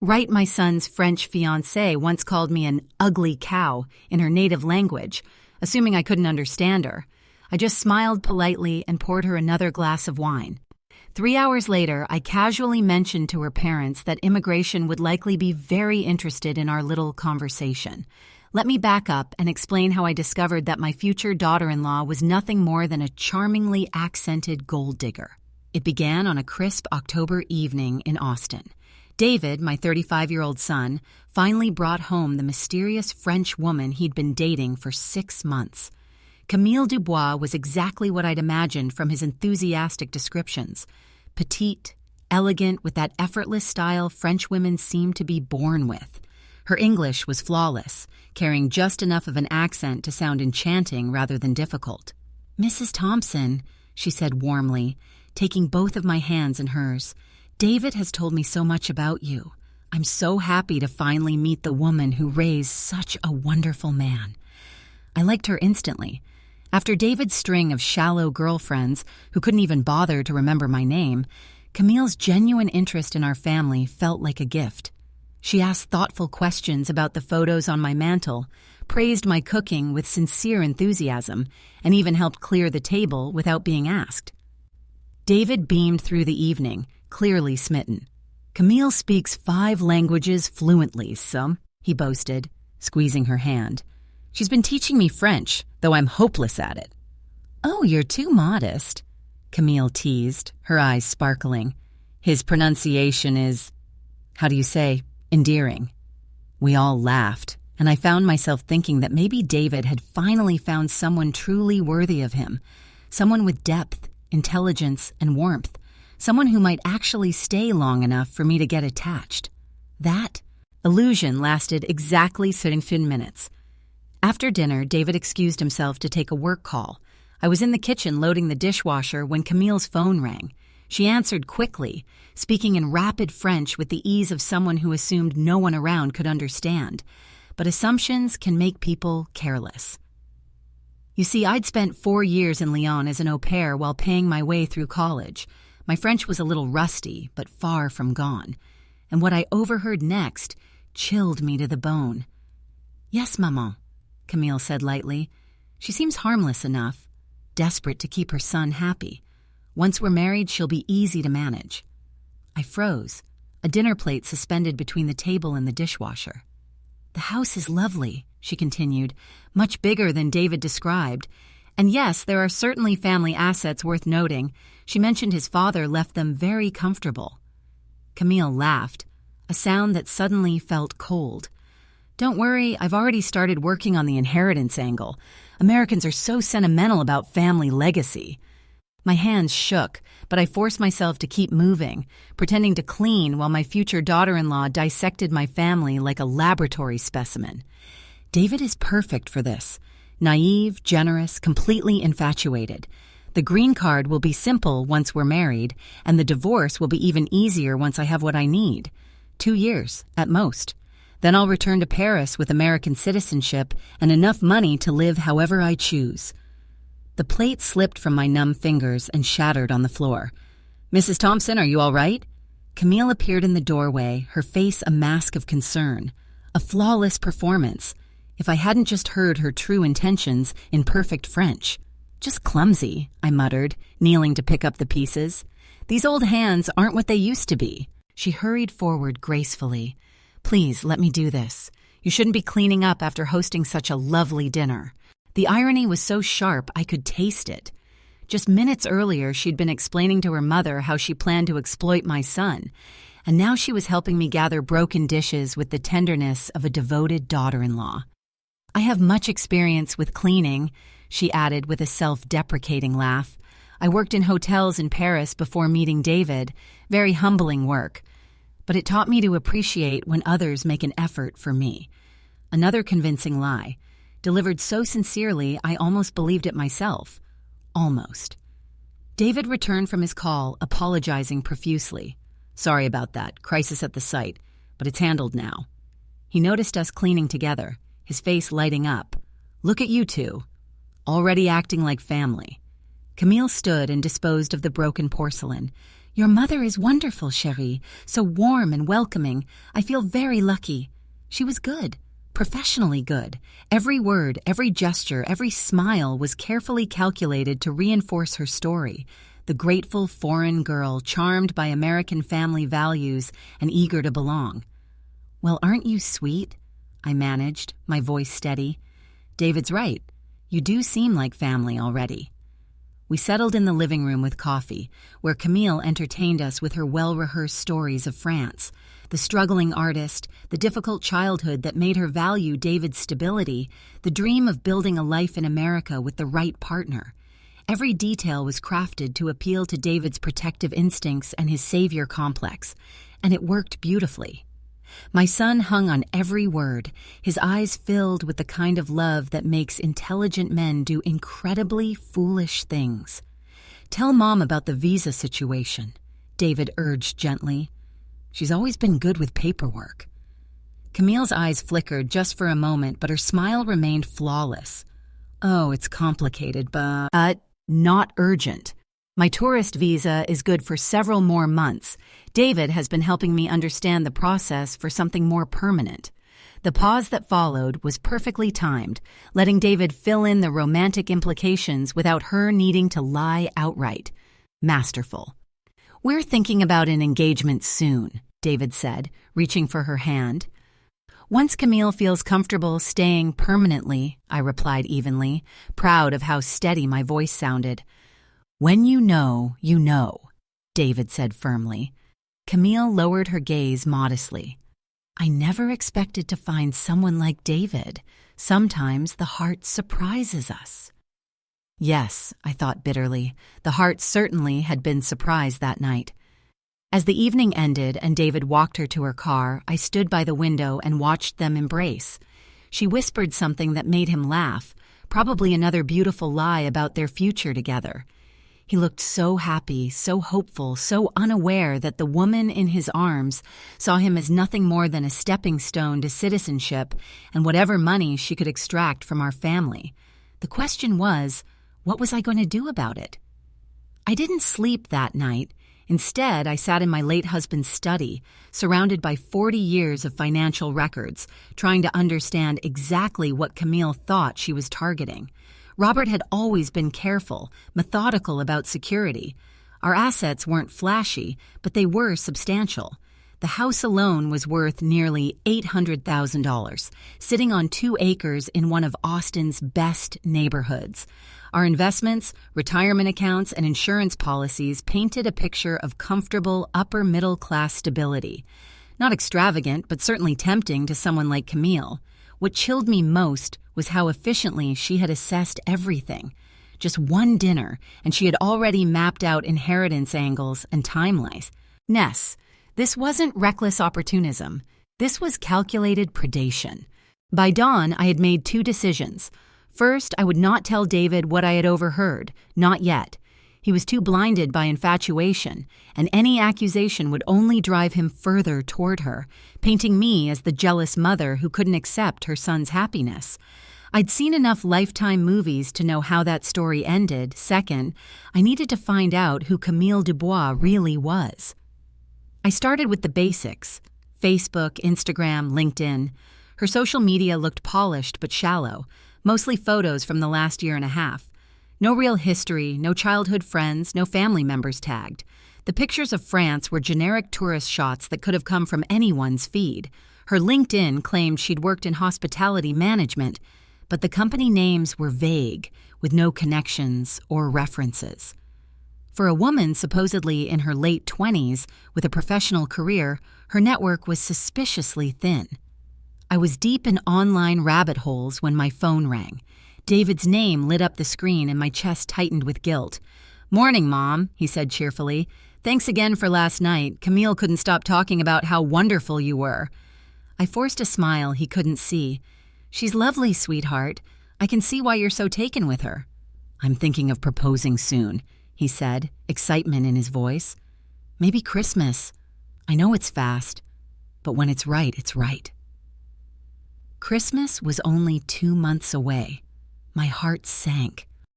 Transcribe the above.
Right, my son's French fiancée once called me an ugly cow in her native language, assuming I couldn't understand her. I just smiled politely and poured her another glass of wine. 3 hours later, I casually mentioned to her parents that immigration would likely be very interested in our little conversation. Let me back up and explain how I discovered that my future daughter-in-law was nothing more than a charmingly accented gold digger. It began on a crisp October evening in Austin. David, my 35-year-old son, finally brought home the mysterious French woman he'd been dating for 6 months. Camille Dubois was exactly what I'd imagined from his enthusiastic descriptions. Petite, elegant, with that effortless style French women seem to be born with. Her English was flawless, carrying just enough of an accent to sound enchanting rather than difficult. "Mrs. Thompson," she said warmly, taking both of my hands in hers, "David has told me so much about you. I'm so happy to finally meet the woman who raised such a wonderful man." I liked her instantly. After David's string of shallow girlfriends who couldn't even bother to remember my name, Camille's genuine interest in our family felt like a gift. She asked thoughtful questions about the photos on my mantle, praised my cooking with sincere enthusiasm, and even helped clear the table without being asked. David beamed through the evening, clearly smitten. "Camille speaks 5 languages fluently, he boasted, squeezing her hand. "She's been teaching me French, though I'm hopeless at it." "Oh, you're too modest," Camille teased, her eyes sparkling. "His pronunciation is, how do you say, endearing." We all laughed, and I found myself thinking that maybe David had finally found someone truly worthy of him, someone with depth, intelligence, and warmth, someone who might actually stay long enough for me to get attached. That illusion lasted exactly 7 minutes. After dinner, David excused himself to take a work call. I was in the kitchen loading the dishwasher when Camille's phone rang. She answered quickly, speaking in rapid French with the ease of someone who assumed no one around could understand. But assumptions can make people careless. You see, I'd spent 4 years in Lyon as an au pair while paying my way through college. My French was a little rusty, but far from gone. And what I overheard next chilled me to the bone. "Yes, maman," Camille said lightly. "She seems harmless enough, desperate to keep her son happy. Once we're married, she'll be easy to manage." I froze, a dinner plate suspended between the table and the dishwasher. "The house is lovely," she continued, "much bigger than David described. And yes, there are certainly family assets worth noting. She mentioned his father left them very comfortable." Camille laughed, a sound that suddenly felt cold. "Don't worry, I've already started working on the inheritance angle. Americans are so sentimental about family legacy." My hands shook, but I forced myself to keep moving, pretending to clean while my future daughter-in-law dissected my family like a laboratory specimen. David is perfect for this. Naive, generous, completely infatuated. The green card will be simple once we're married, and the divorce will be even easier once I have what I need. 2 years, at most. Then I'll return to Paris with American citizenship and enough money to live however I choose. The plate slipped from my numb fingers and shattered on the floor. "Mrs. Thompson, are you all right?" Camille appeared in the doorway, her face a mask of concern. A flawless performance. If I hadn't just heard her true intentions in perfect French. "Just clumsy," I muttered, kneeling to pick up the pieces. "These old hands aren't what they used to be." She hurried forward gracefully. "Please, let me do this. You shouldn't be cleaning up after hosting such a lovely dinner." The irony was so sharp I could taste it. Just minutes earlier, she'd been explaining to her mother how she planned to exploit my son, and now she was helping me gather broken dishes with the tenderness of a devoted daughter-in-law. "I have much experience with cleaning," she added with a self-deprecating laugh. "I worked in hotels in Paris before meeting David. Very humbling work. But it taught me to appreciate when others make an effort for me." Another convincing lie. Delivered so sincerely, I almost believed it myself. Almost. David returned from his call, apologizing profusely. "Sorry about that. Crisis at the site. But it's handled now." He noticed us cleaning together, his face lighting up. "Look at you two. Already acting like family." Camille stood and disposed of the broken porcelain. "Your mother is wonderful, chérie, so warm and welcoming. I feel very lucky." She was good, professionally good. Every word, every gesture, every smile was carefully calculated to reinforce her story. The grateful foreign girl charmed by American family values and eager to belong. "Well, aren't you sweet?" I managed, my voice steady. "David's right. You do seem like family already." We settled in the living room with coffee, where Camille entertained us with her well-rehearsed stories of France, the struggling artist, the difficult childhood that made her value David's stability, the dream of building a life in America with the right partner. Every detail was crafted to appeal to David's protective instincts and his savior complex, and it worked beautifully. My son hung on every word, his eyes filled with the kind of love that makes intelligent men do incredibly foolish things. "Tell Mom about the visa situation," David urged gently. "She's always been good with paperwork." Camille's eyes flickered just for a moment, but her smile remained flawless. "Oh, it's complicated, but not urgent. My tourist visa is good for several more months. David has been helping me understand the process for something more permanent." The pause that followed was perfectly timed, letting David fill in the romantic implications without her needing to lie outright. Masterful. "We're thinking about an engagement soon," David said, reaching for her hand. "Once Camille feels comfortable staying permanently," I replied evenly, proud of how steady my voice sounded. "When you know, David said firmly. Camille lowered her gaze modestly. "I never expected to find someone like David. Sometimes the heart surprises us." Yes, I thought bitterly. The heart certainly had been surprised that night. As the evening ended and David walked her to her car, I stood by the window and watched them embrace. She whispered something that made him laugh, probably another beautiful lie about their future together. He looked so happy, so hopeful, so unaware that the woman in his arms saw him as nothing more than a stepping stone to citizenship and whatever money she could extract from our family. The question was, what was I going to do about it? I didn't sleep that night. Instead, I sat in my late husband's study, surrounded by 40 years of financial records, trying to understand exactly what Camille thought she was targeting. Robert had always been careful, methodical about security. Our assets weren't flashy, but they were substantial. The house alone was worth nearly $800,000, sitting on 2 acres in one of Austin's best neighborhoods. Our investments, retirement accounts, and insurance policies painted a picture of comfortable upper-middle-class stability. Not extravagant, but certainly tempting to someone like Camille. What chilled me most was how efficiently she had assessed everything. Just one dinner, and she had already mapped out inheritance angles and timelines. Ness, this wasn't reckless opportunism. This was calculated predation. By dawn, I had made 2 decisions. First, I would not tell David what I had overheard, not yet. He was too blinded by infatuation, and any accusation would only drive him further toward her, painting me as the jealous mother who couldn't accept her son's happiness. I'd seen enough Lifetime movies to know how that story ended. Second, I needed to find out who Camille Dubois really was. I started with the basics: Facebook, Instagram, LinkedIn. Her social media looked polished but shallow, mostly photos from the last year and a half. No real history, no childhood friends, no family members tagged. The pictures of France were generic tourist shots that could have come from anyone's feed. Her LinkedIn claimed she'd worked in hospitality management, but the company names were vague, with no connections or references. For a woman supposedly in her late 20s with a professional career, her network was suspiciously thin. I was deep in online rabbit holes when my phone rang. David's name lit up the screen and my chest tightened with guilt. "Morning, Mom," he said cheerfully. "Thanks again for last night. Camille couldn't stop talking about how wonderful you were." I forced a smile he couldn't see. "She's lovely, sweetheart. I can see why you're so taken with her." "I'm thinking of proposing soon," he said, excitement in his voice. "Maybe Christmas. I know it's fast, but when it's right, it's right." Christmas was only 2 months away. My heart sank.